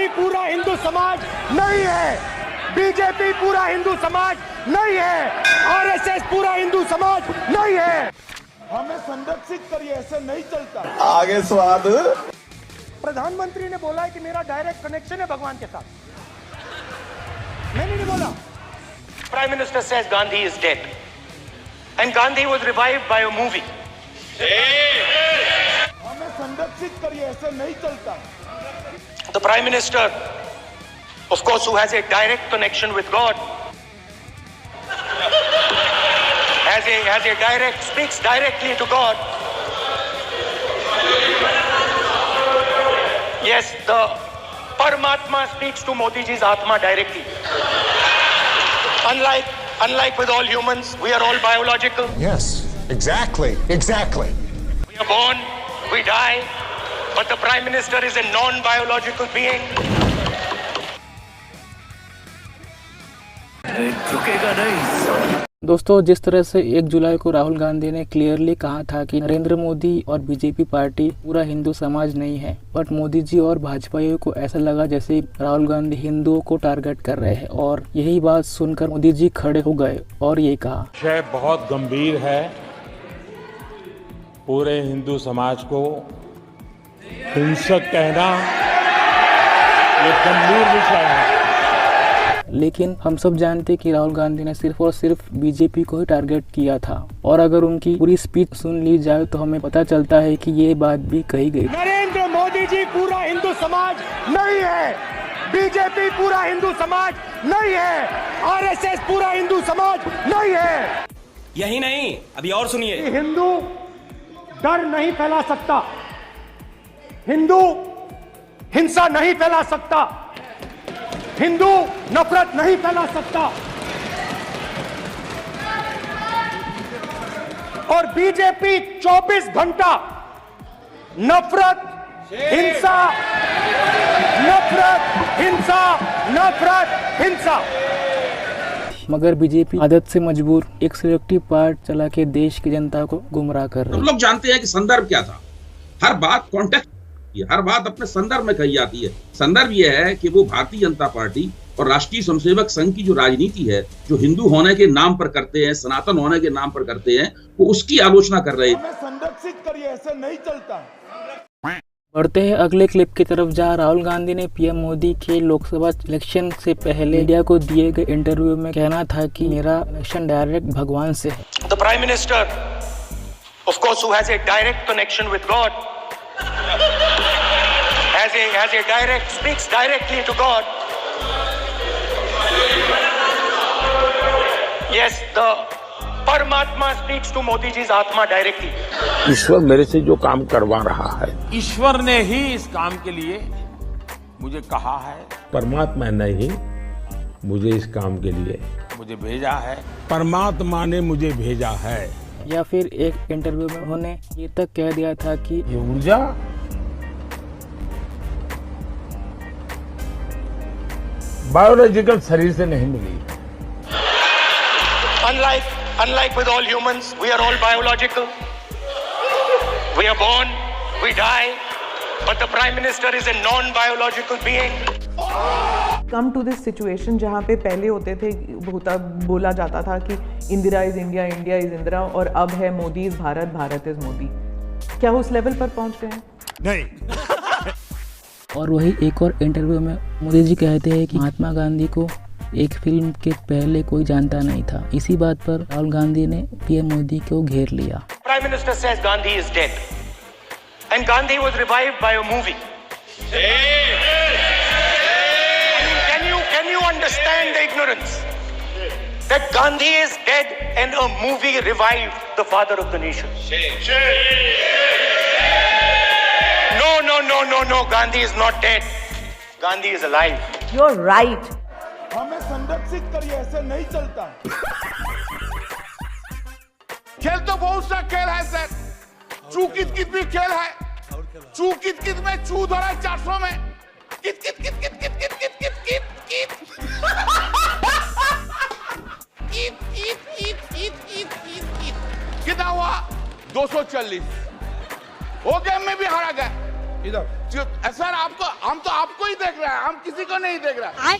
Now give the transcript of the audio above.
जी पूरा हिंदू समाज नहीं है, बीजेपी पूरा हिंदू समाज नहीं है, आरएसएस पूरा हिंदू समाज नहीं है। हमें संरक्षित करिए, ऐसे नहीं चलता। आगे स्वाद। प्रधानमंत्री ने बोला है कि मेरा डायरेक्ट कनेक्शन है भगवान के साथ, मैंने नहीं बोला। Prime Minister says Gandhi is dead, and Gandhi was revived by a movie. हमें संरक्षित करिए, ऐसे नहीं चलता। The Prime Minister, of course, who has a direct connection with God, speaks directly to God. Yes, the Paramatma speaks to Modi ji's Atma directly. Unlike with all humans, we are all biological. Yes, exactly. We are born, we die, but the Prime Minister is a non-biological being. दोस्तों, जिस तरह से 1 जुलाई को राहुल गांधी ने clearly कहा था कि नरेंद्र मोदी और बीजेपी पार्टी पूरा हिंदू समाज नहीं है, बट मोदी जी और भाजपाइयों को ऐसा लगा जैसे राहुल गांधी हिंदुओं को टारगेट कर रहे हैं, और यही बात सुनकर मोदी जी खड़े हो गए और ये कहा, विषय बहुत गंभीर है। पूरे हिंदू समाज को हिंसक कहना ये गंभीर विषय है। लेकिन हम सब जानते कि राहुल गांधी ने सिर्फ और सिर्फ बीजेपी को ही टारगेट किया था, और अगर उनकी पूरी स्पीच सुन ली जाए तो हमें पता चलता है कि ये बात भी कही गई। नरेंद्र मोदी जी पूरा हिंदू समाज नहीं है, बीजेपी पूरा हिंदू समाज नहीं है, आरएसएस पूरा हिंदू समाज नहीं है। यही नहीं, अभी और सुनिए। हिंदू डर नहीं फैला सकता, हिंदू हिंसा नहीं फैला सकता, हिंदू नफरत नहीं फैला सकता, और बीजेपी 24 घंटा नफरत हिंसा, नफरत हिंसा, नफरत हिंसा। मगर बीजेपी आदत से मजबूर एक सिलेक्टिव पार्ट चला के देश की जनता को गुमराह कर रही है। हम लोग जानते हैं कि संदर्भ क्या था। हर बात कॉन्टेक्स्ट, हर बात अपने संदर्भ में कही जाती है। संदर्भ यह है कि वो भारतीय जनता पार्टी और राष्ट्रीय स्वयंसेवक संघ की जो राजनीति है, जो हिंदू होने के नाम पर करते हैं, सनातन होने के नाम पर करते हैं, वो उसकी आलोचना कर रहे हैं। हमें संरक्षित करिए, ऐसे नहीं चलता। बढ़ते हैं अगले क्लिप की तरफ, जहां राहुल गांधी ने पीएम मोदी के लोकसभा इलेक्शन से पहले मीडिया को दिए गए इंटरव्यू में कहना था कि मेरा कनेक्शन डायरेक्ट भगवान से है। The Prime Minister, of course, who has a direct connection with God, speaks directly to God. Yes, the Paramatma speaks to Modi ji's Atma directly. ईश्वर मेरे से जो काम करवा रहा है, ईश्वर ने ही इस काम के लिए मुझे कहा है। परमात्मा ने ही मुझे इस काम के लिए मुझे भेजा है। परमात्मा ने मुझे भेजा है। या फिर एक इंटरव्यू में उन्होंने ये तक कह दिया था कि ये ऊर्जा बायोलॉजिकल शरीर से नहीं मिली। Unlike with all humans, we are all biological. We are born, we die, but the Prime Minister is a non-biological being. Come to this situation जहाँ पे पहले होते थे, बोला जाता था कि Indira is India, India is Indira, और अब है मोदी इज भारत, भारत इज मोदी। क्या उस लेवल पर पहुँच गए हैं? नहीं। और वही एक और इंटरव्यू में मोदी जी कहते हैं कि महात्मा गांधी को एक फिल्म के पहले कोई जानता नहीं था। इसी बात पर राहुल गांधी ने पीएम मोदी को घेर लिया। Prime Minister says Gandhi is dead, and Gandhi was revived by a movie. Can you understand the ignorance that Gandhi is dead and a movie revived the father of the nation? No, Gandhi is not dead. Gandhi is alive. You're right. हमें संरक्षित करिए, ऐसे नहीं चलता। खेल तो बहुत सा खेल है सर। चू कित कित भी खेल है। चू कित कित में चू धरा 400 में। कित कित कित कित कित कित कित कित कित कित कित कित कित कित कित कितना हुआ? 240। वो गेम में भी हारा गया। इधर सर आपको, हम तो आपको ही देख रहे हैं, हम किसी को नहीं देख रहे हैं।